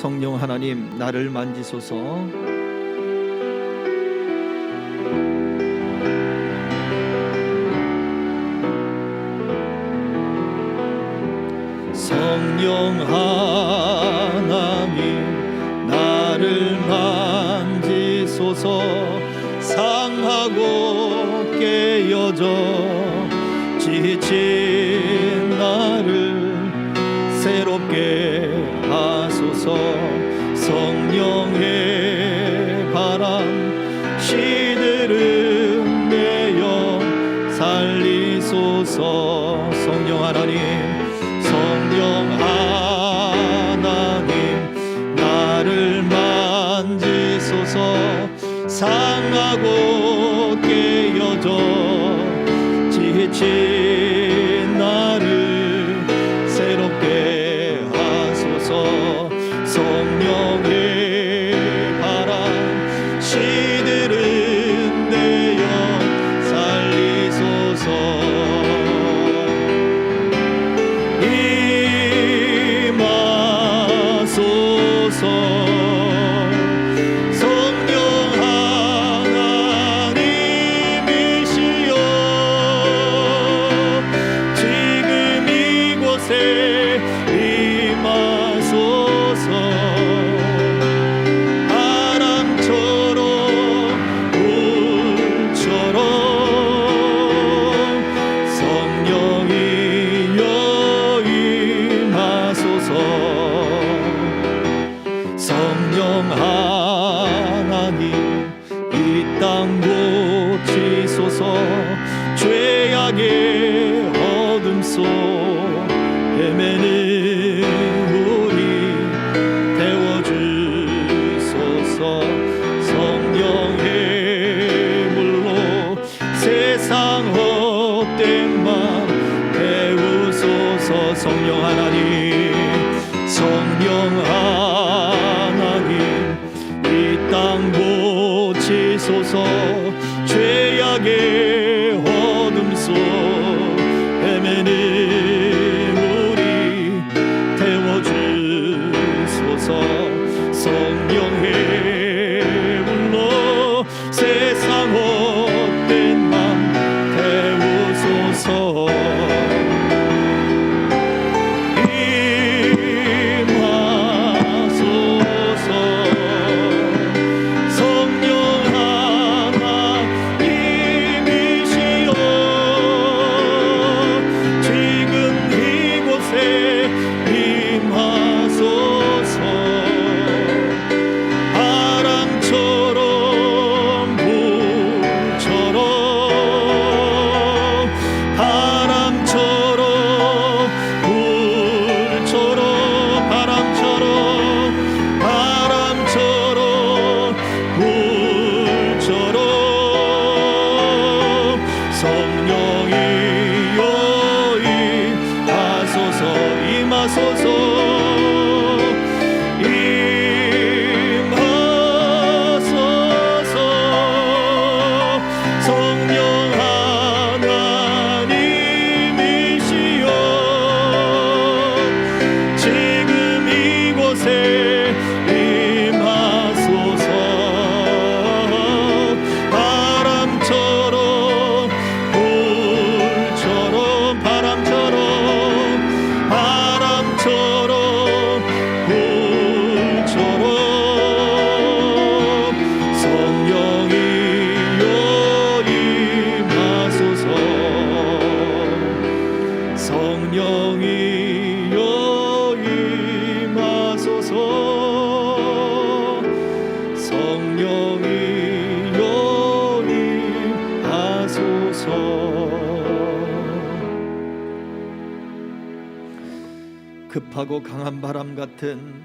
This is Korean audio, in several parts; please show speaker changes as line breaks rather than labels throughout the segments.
성령 하나님, 나를 만지소서. 성령 하나님, 나를 만지소서. 상하고 깨어져 지친 나를 새롭게 하소서. 성령의 바람 시들은 내 영 살리소서. 성령 하나님, 성령 하나님, 나를 만지소서. 상하고 깨어져 지친 나를 새롭게 하소서. 성령의 바람 시들은 내 영 살리소서. 임하소서. 성령 하나님, 이 땅 고치소서. 죄악의 어둠 속 헤매는 우리 태워주소서. 성령의 물로 세상 헛된 맘 태우소서. 성령 하나님, 성령 하나님, 이 땅 고치소서. 죄악의 어둠 속 헤매는 우리 태워주소서. 성령의 불로 세상 헛된 맘 태우소서. 급하고 강한 바람 같은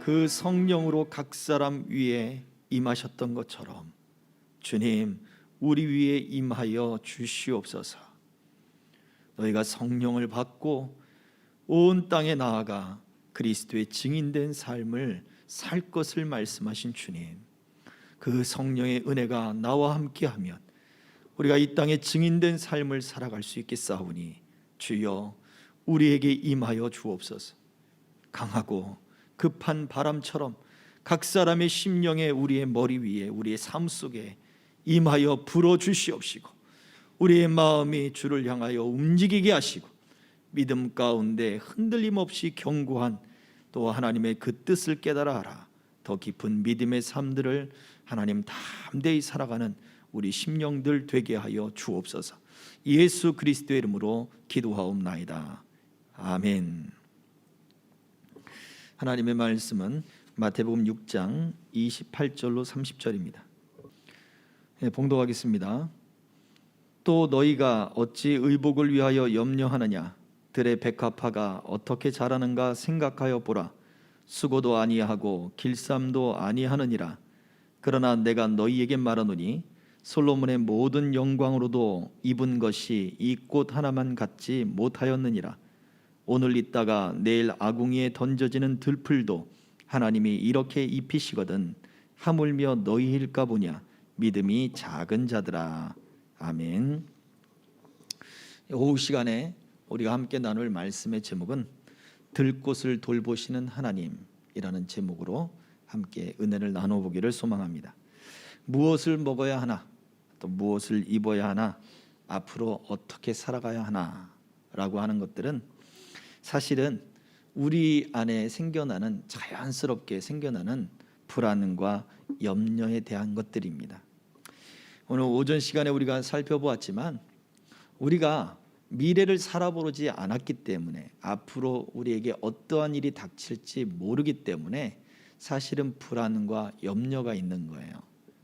그 성령으로 각 사람 위에 임하셨던 것처럼 주님, 우리 위에 임하여 주시옵소서. 너희가 성령을 받고 온 땅에 나아가 그리스도의 증인된 삶을 살 것을 말씀하신 주님, 그 성령의 은혜가 나와 함께하면 우리가 이 땅에 증인된 삶을 살아갈 수 있겠사오니 주여 우리에게 임하여 주옵소서. 강하고 급한 바람처럼 각 사람의 심령에 우리의 머리 위에 우리의 삶 속에 임하여 불어 주시옵시고 우리의 마음이 주를 향하여 움직이게 하시고 믿음 가운데 흔들림 없이 견고한 또 하나님의 그 뜻을 깨달아 알아 더 깊은 믿음의 삶들을 하나님 담대히 살아가는 우리 심령들 되게 하여 주옵소서. 예수 그리스도의 이름으로 기도하옵나이다. 아멘. 하나님의 말씀은 마태복음 6장 28절로 30절입니다. 봉독하겠습니다. 또 너희가 어찌 의복을 위하여 염려하느냐? 들의 백합화가 어떻게 자라는가 생각하여 보라. 수고도 아니하고 길쌈도 아니하느니라. 그러나 내가 너희에게 말하노니 솔로몬의 모든 영광으로도 입은 것이 이 꽃 하나만 갖지 못하였느니라. 오늘 있다가 내일 아궁이에 던져지는 들풀도 하나님이 이렇게 입히시거든 하물며 너희일까 보냐. 믿음이 작은 자들아. 아멘. 오후 시간에 우리가 함께 나눌 말씀의 제목은 들꽃을 돌보시는 하나님이라는 제목으로 함께 은혜를 나눠보기를 소망합니다. 무엇을 먹어야 하나, 또 무엇을 입어야 하나, 앞으로 어떻게 살아가야 하나 라고 하는 것들은 사실은 우리 안에 생겨나는, 자연스럽게 생겨나는 불안과 염려에 대한 것들입니다. 오늘 오전 시간에 우리가 살펴보았지만 우리가 미래를 살아보지 않았기 때문에 앞으로 우리에게 어떠한 일이 닥칠지 모르기 때문에 사실은 불안과 염려가 있는 거예요.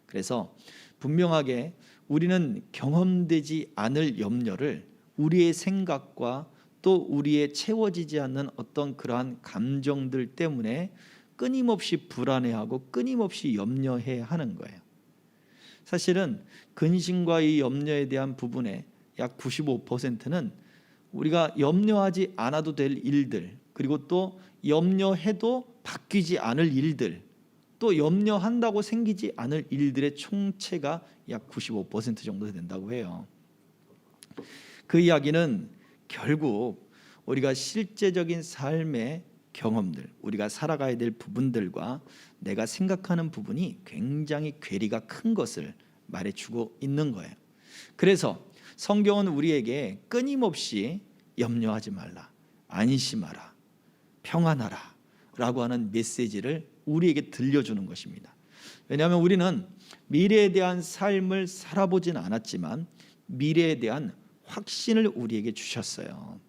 그래서 분명하게 우리는 경험되지 않을 염려를 우리의 생각과 또 우리의 채워지지 않는 어떤 그러한 감정들 때문에 끊임없이 불안해하고 끊임없이 염려해야 하는 거예요. 사실은 근심과 이 염려에 대한 부분에 약 95%는 우리가 염려하지 않아도 될 일들, 그리고 또 염려해도 바뀌지 않을 일들, 또 염려한다고 생기지 않을 일들의 총체가 약 95% 정도 된다고 해요. 그 이야기는 결국 우리가 실제적인 삶의 경험들, 우리가 살아가야 될 부분들과 내가 생각하는 부분이 굉장히 괴리가 큰 것을 말해주고 있는 거예요. 그래서 성경은 우리에게 끊임없이 염려하지 말라, 안심하라, 평안하라 라고 하는 메시지를 우리에게 들려주는 것입니다. 왜냐하면 우리는 미래에 대한 삶을 살아보진 않았지만 미래에 대한 확신을 우리에게 주셨어요.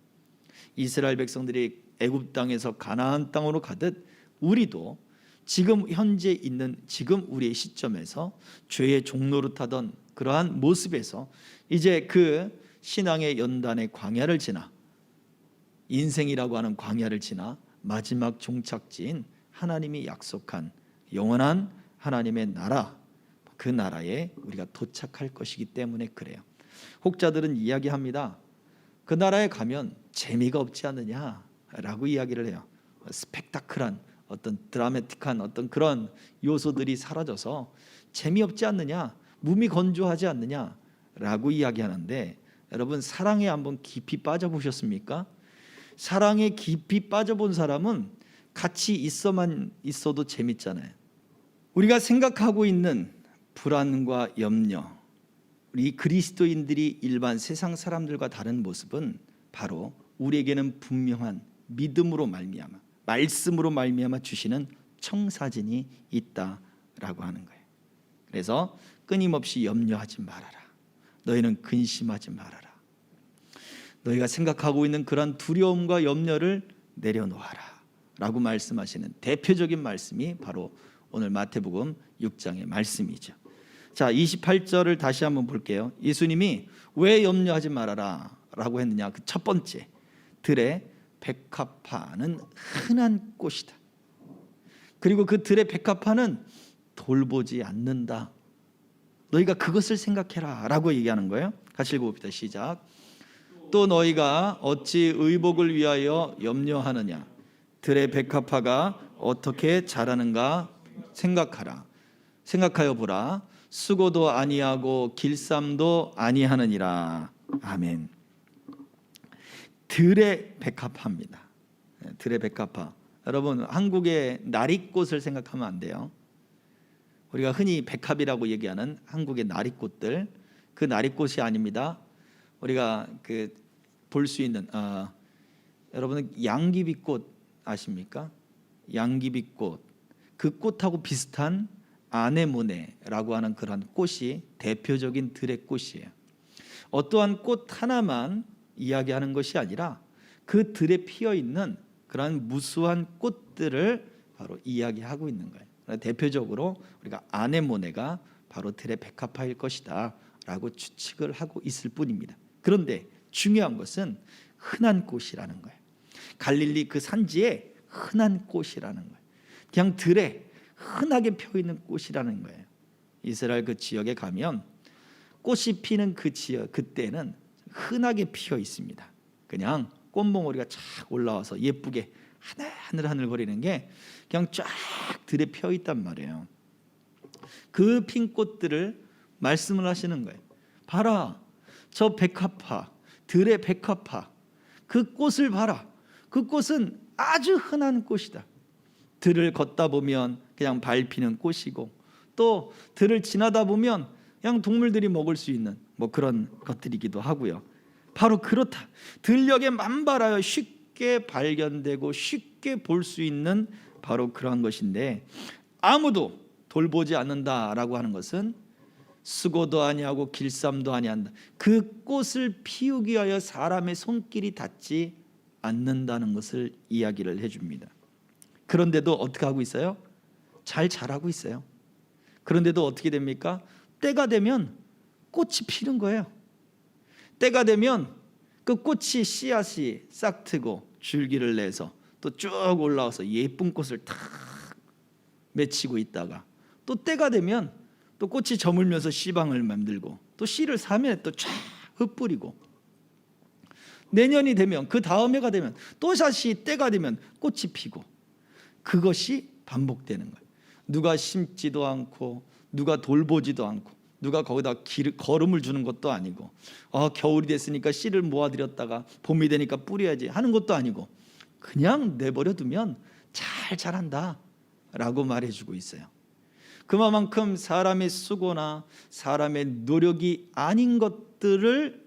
이스라엘 백성들이 애굽 땅에서 가나안 땅으로 가듯 우리도 지금 현재 있는 지금 우리의 시점에서 죄의 종로를 타던 그러한 모습에서 이제 그 신앙의 연단의 광야를 지나 인생이라고 하는 광야를 지나 마지막 종착지인 하나님이 약속한 영원한 하나님의 나라, 그 나라에 우리가 도착할 것이기 때문에 그래요. 혹자들은 이야기합니다. 그 나라에 가면 재미가 없지 않느냐라고 이야기를 해요. 스펙타클한 어떤 드라마틱한 어떤 그런 요소들이 사라져서 재미없지 않느냐, 몸이 건조하지 않느냐라고 이야기하는데, 여러분 사랑에 한번 깊이 빠져보셨습니까? 사랑에 깊이 빠져본 사람은 같이 있어만 있어도 재밌잖아요. 우리가 생각하고 있는 불안과 염려, 우리 그리스도인들이 일반 세상 사람들과 다른 모습은 바로 우리에게는 분명한 믿음으로 말미암아, 말씀으로 말미암아 주시는 청사진이 있다라고 하는 거예요. 그래서 끊임없이 염려하지 말아라. 너희는 근심하지 말아라. 너희가 생각하고 있는 그런 두려움과 염려를 내려놓아라 라고 말씀하시는 대표적인 말씀이 바로 오늘 마태복음 6장의 말씀이죠. 자, 28절을 다시 한번 볼게요. 예수님이 왜 염려하지 말아라 라고 했느냐. 그 첫 번째, 들의 백합화는 흔한 꽃이다. 그리고 그 들의 백합화는 돌보지 않는다. 너희가 그것을 생각해라 라고 얘기하는 거예요. 같이 읽어봅시다. 시작. 또 너희가 어찌 의복을 위하여 염려하느냐. 들의 백합화가 어떻게 자라는가 생각하라. 생각하여 보라. 수고도 아니하고 길쌈도 아니하느니라. 아멘. 들의 백합화입니다. 들의 백합화. 여러분, 한국의 나리꽃을 생각하면 안 돼요. 우리가 흔히 백합이라고 얘기하는 한국의 나리꽃들, 그 나리꽃이 아닙니다. 우리가 볼 수 있는 여러분은 양귀비꽃 아십니까? 양귀비꽃, 그 꽃하고 비슷한 아네모네라고 하는 그런 꽃이 대표적인 들의 꽃이에요. 어떠한 꽃 하나만 이야기하는 것이 아니라 그 들에 피어 있는 그런 무수한 꽃들을 바로 이야기하고 있는 거예요. 대표적으로 우리가 아네모네가 바로 들의 백합화일 것이다 라고 추측을 하고 있을 뿐입니다. 그런데 중요한 것은 흔한 꽃이라는 거예요. 갈릴리 그 산지에 흔한 꽃이라는 거예요. 그냥 들에 흔하게 펴 있는 꽃이라는 거예요. 이스라엘 그 지역에 가면 꽃이 피는 그 지역, 그때는 흔하게 피어 있습니다. 그냥 꽃몽오리가 쫙 올라와서 예쁘게 하늘하늘거리는 게 그냥 쫙 들에 펴 있단 말이에요. 그 핀 꽃들을 말씀을 하시는 거예요. 봐라, 저 백합화, 들의 백합화, 그 꽃을 봐라. 그 꽃은 아주 흔한 꽃이다. 들을 걷다 보면 그냥 밟히는 꽃이고, 또 들을 지나다 보면 그냥 동물들이 먹을 수 있는 뭐 그런 것들이기도 하고요. 바로 그렇다. 들녘에 만발하여 쉽게 발견되고 쉽게 볼 수 있는 바로 그러한 것인데, 아무도 돌보지 않는다라고 하는 것은 수고도 아니하고 길쌈도 아니한다. 그 꽃을 피우기 위하여 사람의 손길이 닿지 않는다는 것을 이야기를 해줍니다. 그런데도 어떻게 하고 있어요? 잘 자라고 있어요. 그런데도 어떻게 됩니까? 때가 되면 꽃이 피는 거예요. 때가 되면 그 꽃이 씨앗이 싹트고 줄기를 내서 또 쭉 올라와서 예쁜 꽃을 탁 맺히고 있다가, 또 때가 되면 또 꽃이 저물면서 씨방을 만들고 또 씨를 사면에 또 쫙 흩뿌리고, 내년이 되면, 그 다음 해가 되면 또 다시 때가 되면 꽃이 피고, 그것이 반복되는 거예요. 누가 심지도 않고 누가 돌보지도 않고 누가 거기다 거름을 주는 것도 아니고, 겨울이 됐으니까 씨를 모아들였다가 봄이 되니까 뿌려야지 하는 것도 아니고, 그냥 내버려 두면 잘 자란다 라고 말해주고 있어요. 그만큼 사람의 수고나 사람의 노력이 아닌 것들을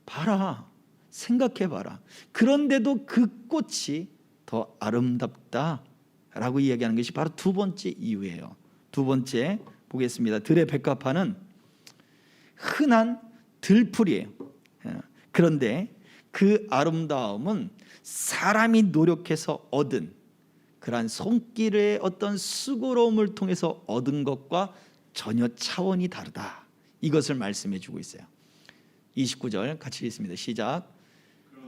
봐라, 생각해봐라. 그런데도 그 꽃이 더 아름답다라고 이야기하는 것이 바로 두 번째 이유예요. 두 번째 보겠습니다. 들의 백합화는 흔한 들풀이에요. 그런데 그 아름다움은 사람이 노력해서 얻은 그러한 손길의 어떤 수고로움을 통해서 얻은 것과 전혀 차원이 다르다. 이것을 말씀해 주고 있어요. 29절 같이 읽습니다. 시작.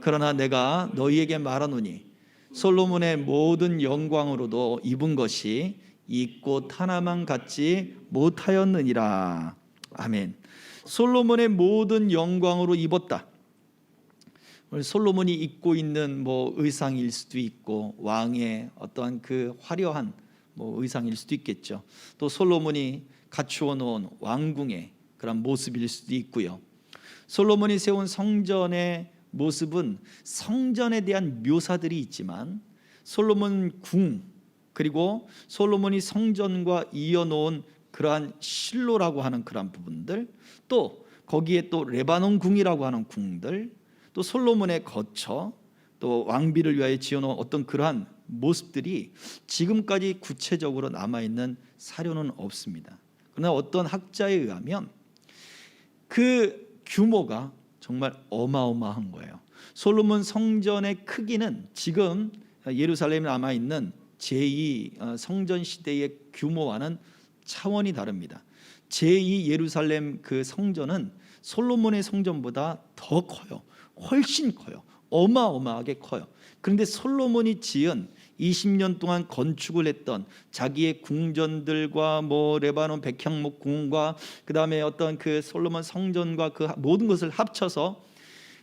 그러나 내가 너희에게 말하노니 솔로몬의 모든 영광으로도 입은 것이 이 꽃 하나만 갖지 못하였느니라. 아멘. 솔로몬의 모든 영광으로 입었다. 솔로몬이 입고 있는 뭐 의상일 수도 있고, 왕의 어떠한 그 화려한 뭐 의상일 수도 있겠죠. 또 솔로몬이 갖추어 놓은 왕궁의 그런 모습일 수도 있고요. 솔로몬이 세운 성전의 모습은 성전에 대한 묘사들이 있지만, 솔로몬 궁, 그리고 솔로몬이 성전과 이어놓은 그러한 실로라고 하는 그러한 부분들, 또 거기에 또 레바논 궁이라고 하는 궁들, 또 솔로몬의 거처, 또 왕비를 위하여 지어놓은 어떤 그러한 모습들이 지금까지 구체적으로 남아있는 사료는 없습니다. 그러나 어떤 학자에 의하면 그 규모가 정말 어마어마한 거예요. 솔로몬 성전의 크기는 지금 예루살렘에 남아있는 제2 성전 시대의 규모와는 차원이 다릅니다. 제2 예루살렘 그 성전은 솔로몬의 성전보다 더 커요. 훨씬 커요. 어마어마하게 커요. 그런데 솔로몬이 지은 20년 동안 건축을 했던 자기의 궁전들과 뭐 레바논 백향목 궁과 그다음에 어떤 그 솔로몬 성전과 그 모든 것을 합쳐서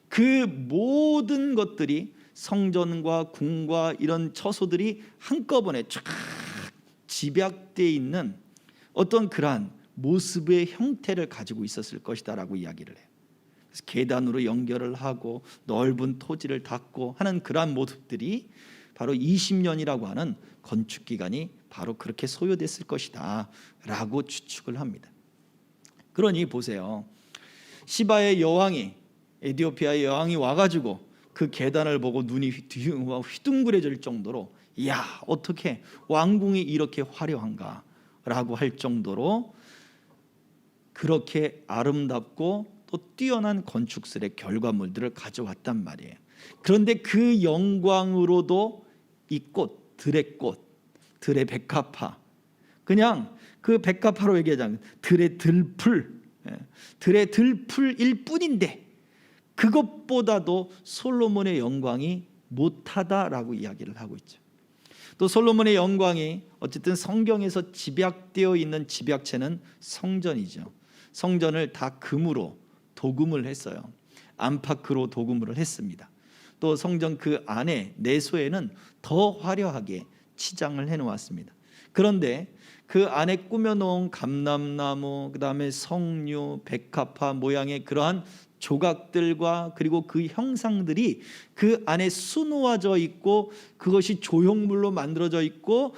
그 모든 것들이, 성전과 궁과 이런 처소들이 한꺼번에 쫙 집약되어 있는 어떤 그러한 모습의 형태를 가지고 있었을 것이다라고 이야기를 해요. 그래서 계단으로 연결을 하고 넓은 토지를 닫고 하는 그러한 모습들이 바로 20년이라고 하는 건축 기간이 바로 그렇게 소요됐을 것이다 라고 추측을 합니다. 그러니 보세요. 시바의 여왕이, 에티오피아의 여왕이 와가지고 그 계단을 보고 눈이 휘둥그레질 정도로, 이야, 어떻게 왕궁이 이렇게 화려한가 라고 할 정도로 그렇게 아름답고 또 뛰어난 건축술의 결과물들을 가져왔단 말이에요. 그런데 그 영광으로도 이 꽃, 들의 백합화, 그냥 그 백합화로 얘기하자면 들의 들풀일 뿐인데 그것보다도 솔로몬의 영광이 못하다라고 이야기를 하고 있죠. 또 솔로몬의 영광이 어쨌든 성경에서 집약되어 있는 집약체는 성전이죠. 성전을 다 금으로 도금을 했어요. 안팎으로 도금을 했습니다. 또 성전 그 안에 내소에는 더 화려하게 치장을 해놓았습니다. 그런데 그 안에 꾸며놓은 감람나무, 그 다음에 석류, 백합화 모양의 그러한 조각들과 그리고 그 형상들이 그 안에 수놓아져 있고, 그것이 조형물로 만들어져 있고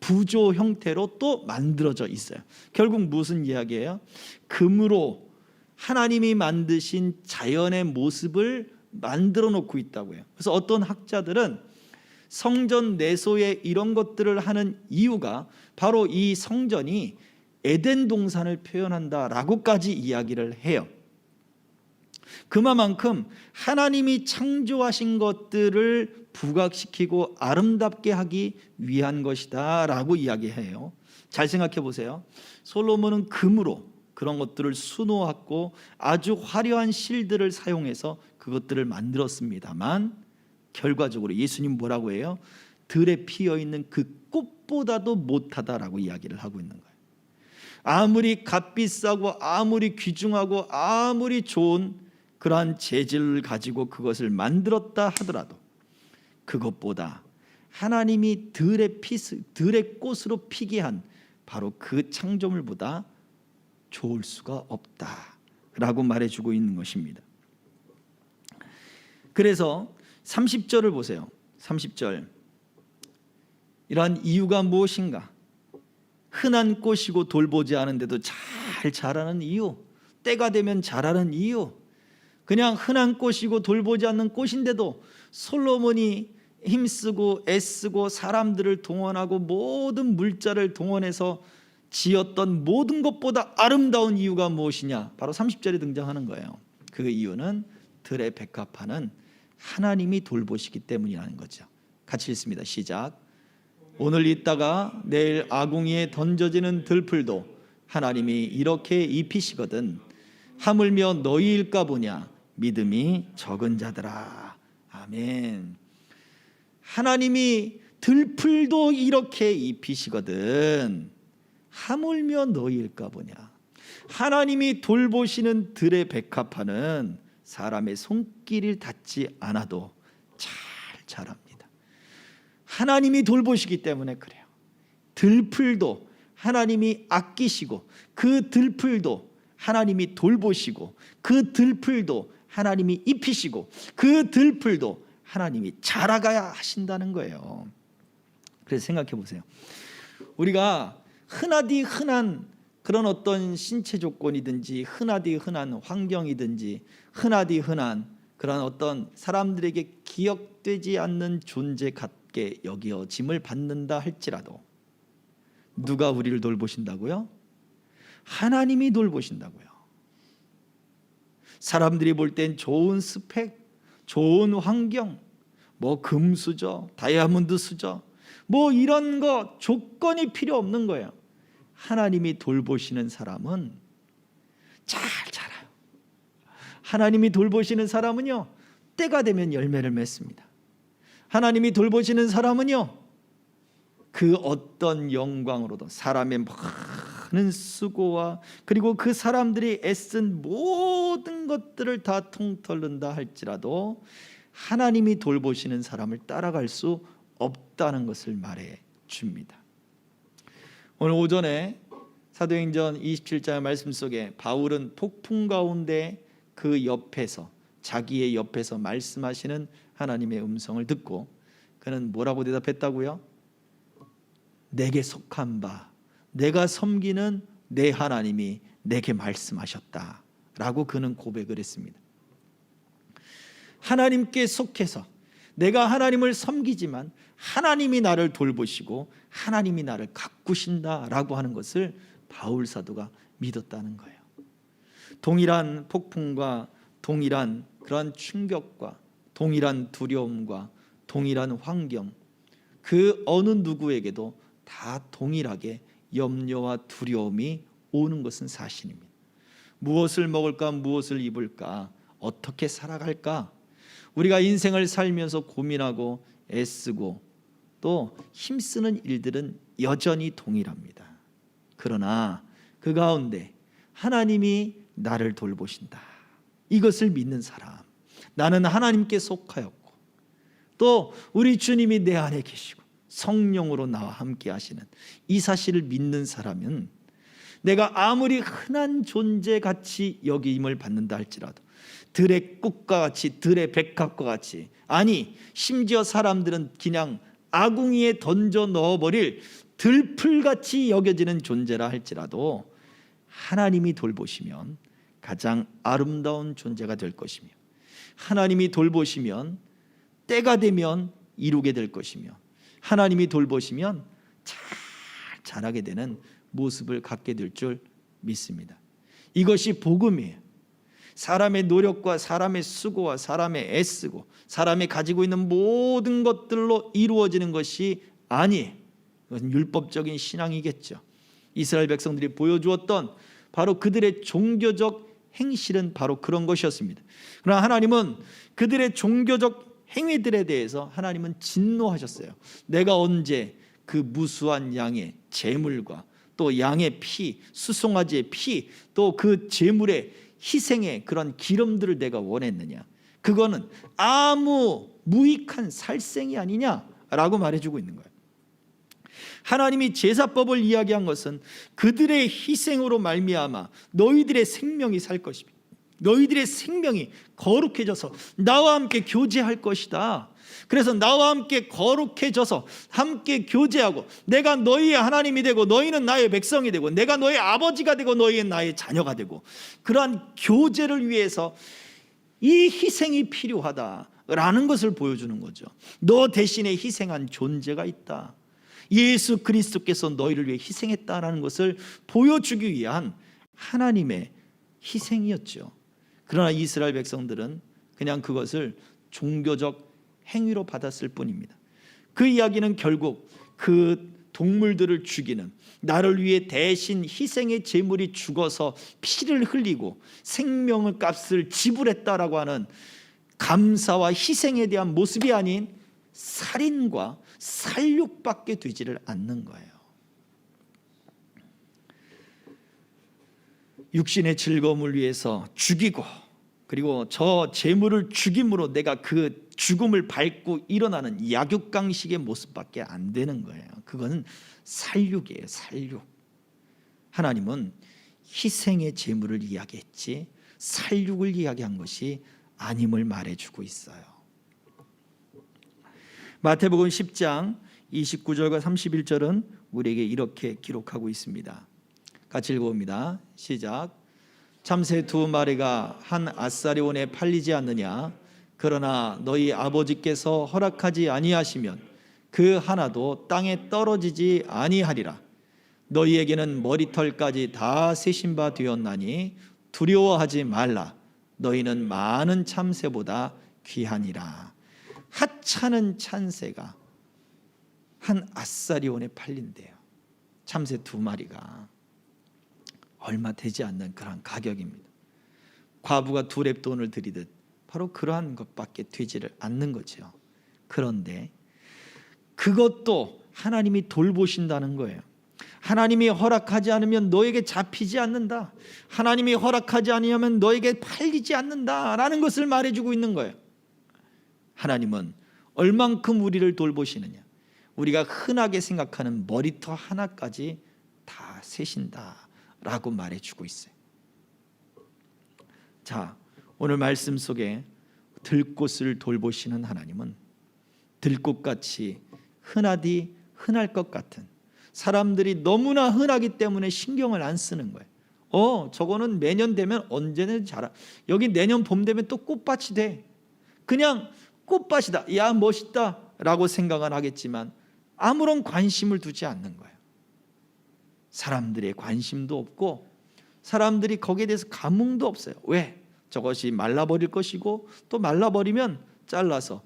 부조 형태로 또 만들어져 있어요. 결국 무슨 이야기예요? 금으로 하나님이 만드신 자연의 모습을 만들어 놓고 있다고요. 그래서 어떤 학자들은 성전 내소에 이런 것들을 하는 이유가 바로 이 성전이 에덴 동산을 표현한다라고까지 이야기를 해요. 그만큼 하나님이 창조하신 것들을 부각시키고 아름답게 하기 위한 것이다 라고 이야기해요. 잘 생각해 보세요. 솔로몬은 금으로 그런 것들을 수놓았고 아주 화려한 실들을 사용해서 그것들을 만들었습니다만, 결과적으로 예수님 뭐라고 해요? 들에 피어있는 그 꽃보다도 못하다라고 이야기를 하고 있는 거예요. 아무리 값비싸고 아무리 귀중하고 아무리 좋은 그러한 재질을 가지고 그것을 만들었다 하더라도 그것보다 하나님이 들의 꽃으로 피게 한 바로 그 창조물보다 좋을 수가 없다라고 말해주고 있는 것입니다. 그래서 30절을 보세요. 30절, 이러한 이유가 무엇인가? 흔한 꽃이고 돌보지 않은데도 잘 자라는 이유, 때가 되면 자라는 이유, 그냥 흔한 꽃이고 돌보지 않는 꽃인데도 솔로몬이 힘쓰고 애쓰고 사람들을 동원하고 모든 물자를 동원해서 지었던 모든 것보다 아름다운 이유가 무엇이냐? 바로 30절에 등장하는 거예요. 그 이유는 들의 백합화는 하나님이 돌보시기 때문이라는 거죠. 같이 읽습니다. 시작. 오늘 있다가 내일 아궁이에 던져지는 들풀도 하나님이 이렇게 입히시거든 하물며 너희일까 보냐 믿음이 적은 자들아. 아멘. 하나님이 들풀도 이렇게 입히시거든 하물며 너희일까 보냐. 하나님이 돌보시는 들의 백합화는 사람의 손길이 닿지 않아도 잘 자랍니다. 하나님이 돌보시기 때문에 그래요. 들풀도 하나님이 아끼시고 그 들풀도 하나님이 돌보시고 그 들풀도 하나님이 입히시고 그 들풀도 하나님이 자라가야 하신다는 거예요. 그래서 생각해 보세요. 우리가 흔하디 흔한 그런 어떤 신체 조건이든지 흔하디 흔한 환경이든지 흔하디 흔한 그런 어떤 사람들에게 기억되지 않는 존재 같게 여겨짐을 받는다 할지라도 누가 우리를 돌보신다고요? 하나님이 돌보신다고요. 사람들이 볼 땐 좋은 스펙, 좋은 환경, 뭐 금수저, 다이아몬드 수저, 뭐 이런 거 조건이 필요 없는 거예요. 하나님이 돌보시는 사람은 잘 자라요. 하나님이 돌보시는 사람은요, 때가 되면 열매를 맺습니다. 하나님이 돌보시는 사람은요, 그 어떤 영광으로도 사람의 많은 수고와 그리고 그 사람들이 애쓴 모든 것들을 다 통틀는다 할지라도 하나님이 돌보시는 사람을 따라갈 수 없다는 것을 말해 줍니다. 오늘 오전에 사도행전 27장의 말씀 속에 바울은 폭풍 가운데 그 옆에서 자기의 옆에서 말씀하시는 하나님의 음성을 듣고 그는 뭐라고 대답했다고요? 내게 속한 바, 내가 섬기는 내 하나님이 내게 말씀하셨다 라고 그는 고백을 했습니다. 하나님께 속해서 내가 하나님을 섬기지만 하나님이 나를 돌보시고 하나님이 나를 가꾸신다라고 하는 것을 바울 사도가 믿었다는 거예요. 동일한 폭풍과 동일한 그러한 충격과 동일한 두려움과 동일한 환경, 그 어느 누구에게도 다 동일하게 염려와 두려움이 오는 것은 사실입니다. 무엇을 먹을까, 무엇을 입을까, 어떻게 살아갈까, 우리가 인생을 살면서 고민하고 애쓰고 또 힘쓰는 일들은 여전히 동일합니다. 그러나 그 가운데 하나님이 나를 돌보신다, 이것을 믿는 사람, 나는 하나님께 속하였고 또 우리 주님이 내 안에 계시고 성령으로 나와 함께 하시는 이 사실을 믿는 사람은 내가 아무리 흔한 존재같이 여김을 받는다 할지라도 들의 꿀과 같이, 들의 백합과 같이, 아니 심지어 사람들은 그냥 아궁이에 던져 넣어버릴 들풀같이 여겨지는 존재라 할지라도 하나님이 돌보시면 가장 아름다운 존재가 될 것이며, 하나님이 돌보시면 때가 되면 이루게 될 것이며, 하나님이 돌보시면 잘 자라게 되는 모습을 갖게 될 줄 믿습니다. 이것이 복음이에요. 사람의 노력과 사람의 수고와 사람의 애쓰고 사람이 가지고 있는 모든 것들로 이루어지는 것이 아니에요. 그것은 율법적인 신앙이겠죠. 이스라엘 백성들이 보여주었던 바로 그들의 종교적 행실은 바로 그런 것이었습니다. 그러나 하나님은 그들의 종교적 행위들에 대해서 하나님은 진노하셨어요. 내가 언제 그 무수한 양의 제물과 또 양의 피, 수송아지의 피, 또 그 제물의 희생의 그런 기름들을 내가 원했느냐? 그거는 아무 무익한 살생이 아니냐라고 말해주고 있는 거예요. 하나님이 제사법을 이야기한 것은 그들의 희생으로 말미암아 너희들의 생명이 살 것입니다. 너희들의 생명이 거룩해져서 나와 함께 교제할 것이다. 그래서 나와 함께 거룩해져서 함께 교제하고 내가 너희의 하나님이 되고 너희는 나의 백성이 되고 내가 너의 아버지가 되고 너희는 나의 자녀가 되고, 그러한 교제를 위해서 이 희생이 필요하다라는 것을 보여주는 거죠. 너 대신에 희생한 존재가 있다. 예수 그리스도께서 너희를 위해 희생했다라는 것을 보여주기 위한 하나님의 희생이었죠. 그러나 이스라엘 백성들은 그냥 그것을 종교적 행위로 받았을 뿐입니다. 그 이야기는 결국 그 동물들을 죽이는, 나를 위해 대신 희생의 제물이 죽어서 피를 흘리고 생명의 값을 지불했다라고 하는 감사와 희생에 대한 모습이 아닌 살인과 살육밖에 되지를 않는 거예요. 육신의 즐거움을 위해서 죽이고, 그리고 저 제물을 죽임으로 내가 그 죽음을 밟고 일어나는 약육강식의 모습밖에 안 되는 거예요. 그건 살육이에요. 살육. 하나님은 희생의 제물을 이야기했지 살육을 이야기한 것이 아님을 말해주고 있어요. 마태복음 10장 29절과 31절은 우리에게 이렇게 기록하고 있습니다. 같이 읽어봅니다. 시작. 참새 2마리가 한 아사리온에 팔리지 않느냐? 그러나 너희 아버지께서 허락하지 아니하시면 그 하나도 땅에 떨어지지 아니하리라. 너희에게는 머리털까지 다 세신 바 되었나니 두려워하지 말라. 너희는 많은 참새보다 귀하니라. 하찮은 참새가 한 아사리온에 팔린대요. 참새 2마리가 얼마 되지 않는 그런 가격입니다. 과부가 2렙돈을 들이듯 바로 그러한 것밖에 되지를 않는 거죠. 그런데 그것도 하나님이 돌보신다는 거예요. 하나님이 허락하지 않으면 너에게 잡히지 않는다. 하나님이 허락하지 않으면 너에게 팔리지 않는다라는 것을 말해주고 있는 거예요. 하나님은 얼만큼 우리를 돌보시느냐? 우리가 흔하게 생각하는 머리털 하나까지 다 세신다라고 말해주고 있어요. 자, 오늘 말씀 속에 들꽃을 돌보시는 하나님은 들꽃같이 흔하디 흔할 것 같은, 사람들이 너무나 흔하기 때문에 신경을 안 쓰는 거예요. 저거는 매년 되면 언제든 자라. 여기 내년 봄 되면 또 꽃밭이 돼. 그냥 꽃밭이다, 야 멋있다 라고 생각은 하겠지만 아무런 관심을 두지 않는 거예요. 사람들의 관심도 없고 사람들이 거기에 대해서 감흥도 없어요. 왜? 저것이 말라버릴 것이고 또 말라버리면 잘라서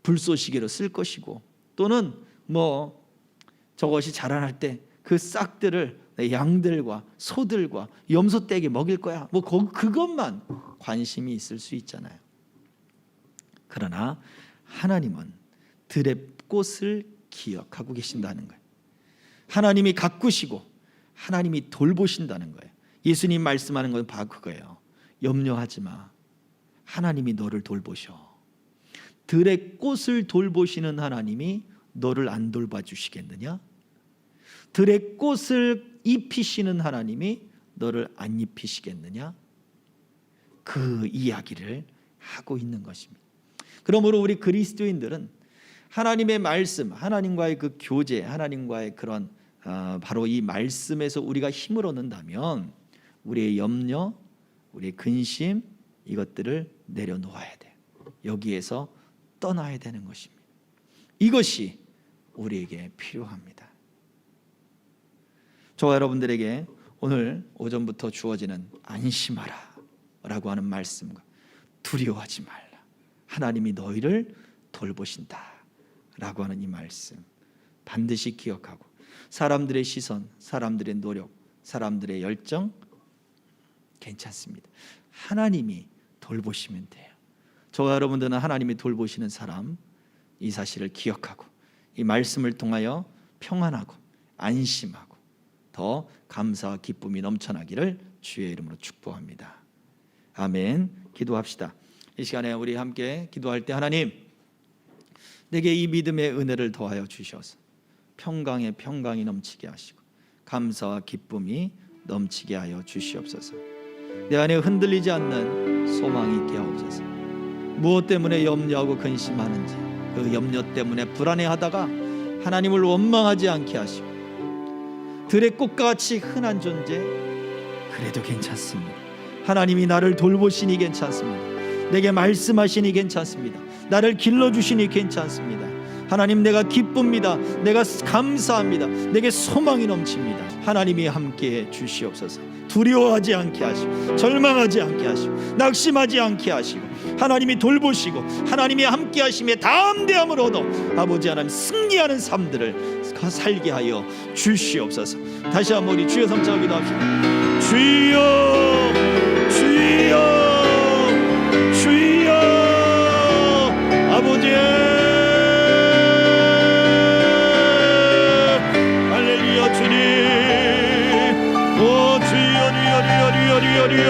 불쏘시개로 쓸 것이고, 또는 저것이 자라날 때 그 싹들을 양들과 소들과 염소떼에게 먹일 거야. 그것만 관심이 있을 수 있잖아요. 그러나 하나님은 들의 꽃을 기억하고 계신다는 거예요. 하나님이 가꾸시고 하나님이 돌보신다는 거예요. 예수님 말씀하는 건 바로 그거예요. 염려하지 마. 하나님이 너를 돌보셔. 들의 꽃을 돌보시는 하나님이 너를 안 돌봐주시겠느냐? 들의 꽃을 입히시는 하나님이 너를 안 입히시겠느냐? 그 이야기를 하고 있는 것입니다. 그러므로 우리 그리스도인들은 하나님의 말씀, 하나님과의 그 교제, 하나님과의 그런 바로 이 말씀에서 우리가 힘을 얻는다면 우리의 염려, 우리의 근심, 이것들을 내려놓아야 돼요. 여기에서 떠나야 되는 것입니다. 이것이 우리에게 필요합니다. 저와 여러분들에게 오늘 오전부터 주어지는 안심하라 라고 하는 말씀과 두려워하지 말라, 하나님이 너희를 돌보신다 라고 하는 이 말씀 반드시 기억하고, 사람들의 시선, 사람들의 노력, 사람들의 열정 괜찮습니다. 하나님이 돌보시면 돼요. 저와 여러분들은 하나님이 돌보시는 사람, 이 사실을 기억하고 이 말씀을 통하여 평안하고 안심하고 더 감사와 기쁨이 넘쳐나기를 주의 이름으로 축복합니다. 아멘. 기도합시다. 이 시간에 우리 함께 기도할 때, 하나님, 내게 이 믿음의 은혜를 더하여 주셔서 평강에 평강이 넘치게 하시고 감사와 기쁨이 넘치게 하여 주시옵소서. 내 안에 흔들리지 않는 소망이 있게 하옵소서. 무엇 때문에 염려하고 근심하는지 그 염려 때문에 불안해하다가 하나님을 원망하지 않게 하시고, 들의 꽃같이 흔한 존재 그래도 괜찮습니다. 하나님이 나를 돌보시니 괜찮습니다. 내게 말씀하시니 괜찮습니다. 나를 길러주시니 괜찮습니다. 하나님, 내가 기쁩니다. 내가 감사합니다. 내게 소망이 넘칩니다. 하나님이 함께해 주시옵소서. 두려워하지 않게 하시고 절망하지 않게 하시고 낙심하지 않게 하시고, 하나님이 돌보시고 하나님이 함께 하심에 담대함을 얻어 아버지 하나님 승리하는 삶들을 살게 하여 주시옵소서. 다시 한번 우리 주여 삼자 기도합시다. 주여 주여 주여 아버지, 할렐루야. 주님, 오 주여 주여 주여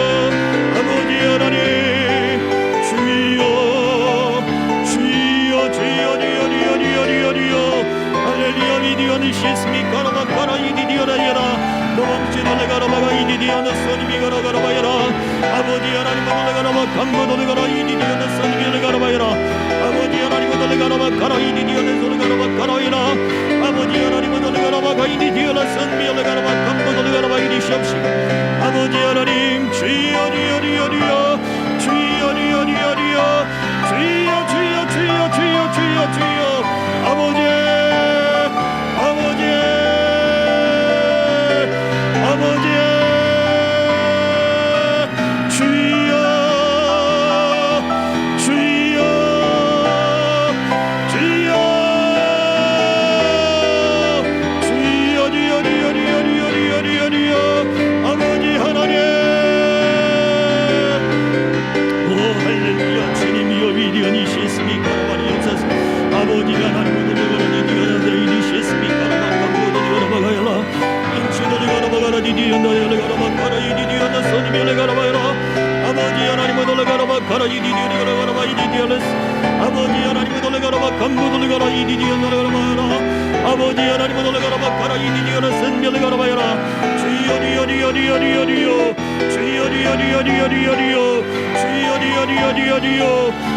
아버지 하나님, 주여 주여 주여 주여 주여 할렐루야. 미디어는 시스미카 라마카라 이디디어라야라 너멈치 놀래가라마가 이디디어는 소님이 가라가라바야라 아버지 하나님 놀래가라마 감고 놀래가라 이디디어는 소님이 놀래가라바야라 아버지 하나님 놀래가라마카라 이디디어는 놀래가라마카라야라 아버지 하나님 놀래가라마가 이디디어는 소님이 놀래가라마 감고 놀래가라마 이디시옵시고 아버지 하나님, 주여 주여 주여 주여 주여 주여 주여 주여 주여 주여 주여 주여 주여 아버지 주여 주여 주여 주여 주여 주여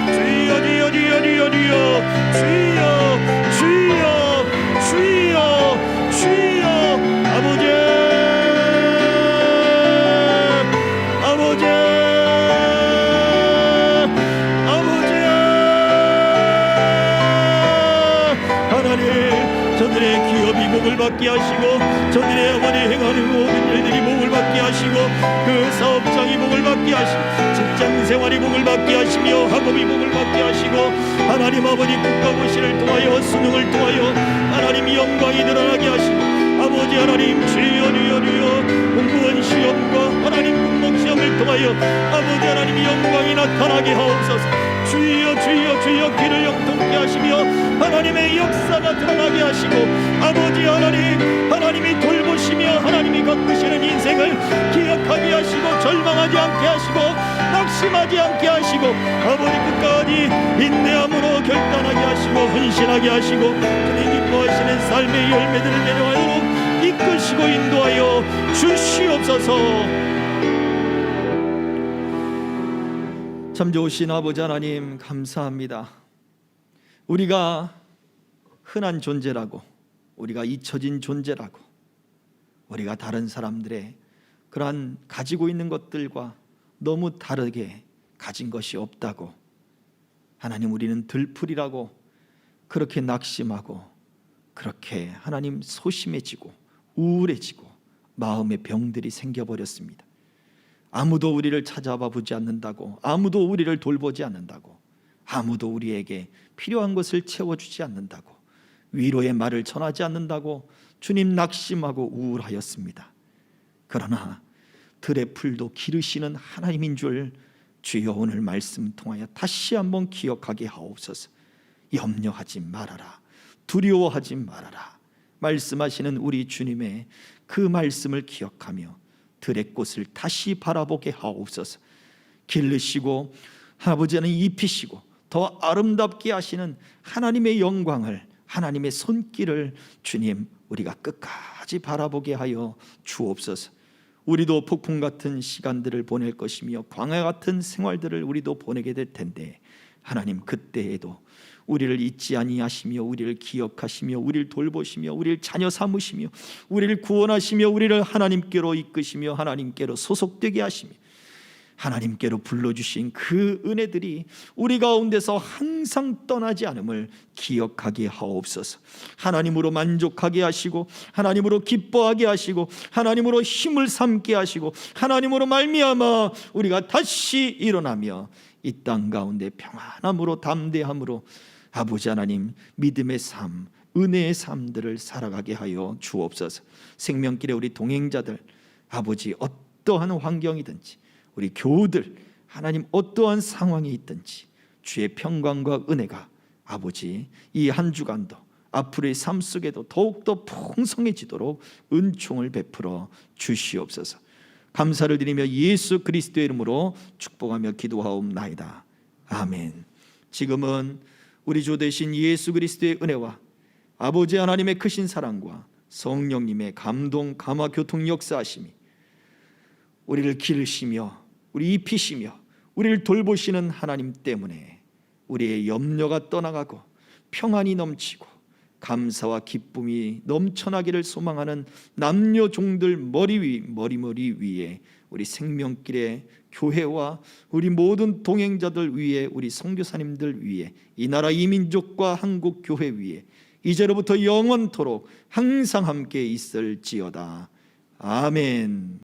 주여 주여 주여 주여 주여 주여 주여 주여 아버지 아버지 아버지 하나님 저들의 기업이 복을 받게 하시고 저들의 어머니 행하는 모든 일들이 복을 받게 하시고 그 사업장이 복을 받게 하시고 직장생활이 복을 받게 하시며 학업이 복을 받게 하시고 하나님 아버지 국가고시를 통하여 수능을 통하여 하나님 영광이 드러나게 하시고 아버지 하나님 주여 주여 주여 공무원 시험과 하나님 공무원 시험을 통하여 아버지 하나님 영광이 나타나게 하옵소서. 주여 주여 주여 귀를 영통케 하시며 하나님의 역사가 드러나게 하시고 아버지 하나님 하나님이 돌보시며 하나님이 겪으시는 인생을 기억하게 하시고 절망하지 않게 하시고 낙심하지 않게 하시고 아버지 끝까지 인내함으로 결단하게 하시고 헌신하게 하시고 주님 기뻐하시는 삶의 열매들을 내려하도록 이끄시고 인도하여 주시옵소서. 참 좋으신 아버지 하나님 감사합니다. 우리가 흔한 존재라고 우리가 잊혀진 존재라고 우리가 다른 사람들의 그러한 가지고 있는 것들과 너무 다르게 가진 것이 없다고 하나님 우리는 들풀이라고 그렇게 낙심하고 그렇게 하나님 소심해지고 우울해지고 마음의 병들이 생겨버렸습니다. 아무도 우리를 찾아봐 보지 않는다고 아무도 우리를 돌보지 않는다고 아무도 우리에게 필요한 것을 채워주지 않는다고 위로의 말을 전하지 않는다고 주님 낙심하고 우울하였습니다. 그러나 들의 풀도 기르시는 하나님인 줄 주여 오늘 말씀 통하여 다시 한번 기억하게 하옵소서. 염려하지 말아라 두려워하지 말아라 말씀하시는 우리 주님의 그 말씀을 기억하며 들의 꽃을 다시 바라보게 하옵소서. 기르시고 아버지는 입히시고 더 아름답게 하시는 하나님의 영광을 하나님의 손길을 주님 우리가 끝까지 바라보게 하여 주옵소서. 우리도 폭풍 같은 시간들을 보낼 것이며 광야 같은 생활들을 우리도 보내게 될 텐데 하나님 그때에도 우리를 잊지 아니하시며 우리를 기억하시며 우리를 돌보시며 우리를 자녀 삼으시며 우리를 구원하시며 우리를 하나님께로 이끄시며 하나님께로 소속되게 하시며 하나님께로 불러주신 그 은혜들이 우리 가운데서 항상 떠나지 않음을 기억하게 하옵소서. 하나님으로 만족하게 하시고 하나님으로 기뻐하게 하시고 하나님으로 힘을 삼게 하시고 하나님으로 말미암아 우리가 다시 일어나며 이 땅 가운데 평안함으로 담대함으로 아버지 하나님 믿음의 삶 은혜의 삶들을 살아가게 하여 주옵소서. 생명길에 우리 동행자들 아버지 어떠한 환경이든지 우리 교우들 하나님 어떠한 상황이 있든지 주의 평강과 은혜가 아버지 이 한 주간도 앞으로의 삶 속에도 더욱더 풍성해지도록 은총을 베풀어 주시옵소서. 감사를 드리며 예수 그리스도의 이름으로 축복하며 기도하옵나이다. 아멘. 지금은 우리 주 되신 예수 그리스도의 은혜와 아버지 하나님의 크신 사랑과 성령님의 감동 감화 교통 역사하심이 우리를 기르시며 우리 입히시며 우리를 돌보시는 하나님 때문에 우리의 염려가 떠나가고 평안이 넘치고 감사와 기쁨이 넘쳐나기를 소망하는 남녀 종들 머리 위에 우리 생명길의 교회와 우리 모든 동행자들 위에 우리 선교사님들 위에 이 나라 이민족과 한국 교회 위에 이제로부터 영원토록 항상 함께 있을지어다. 아멘.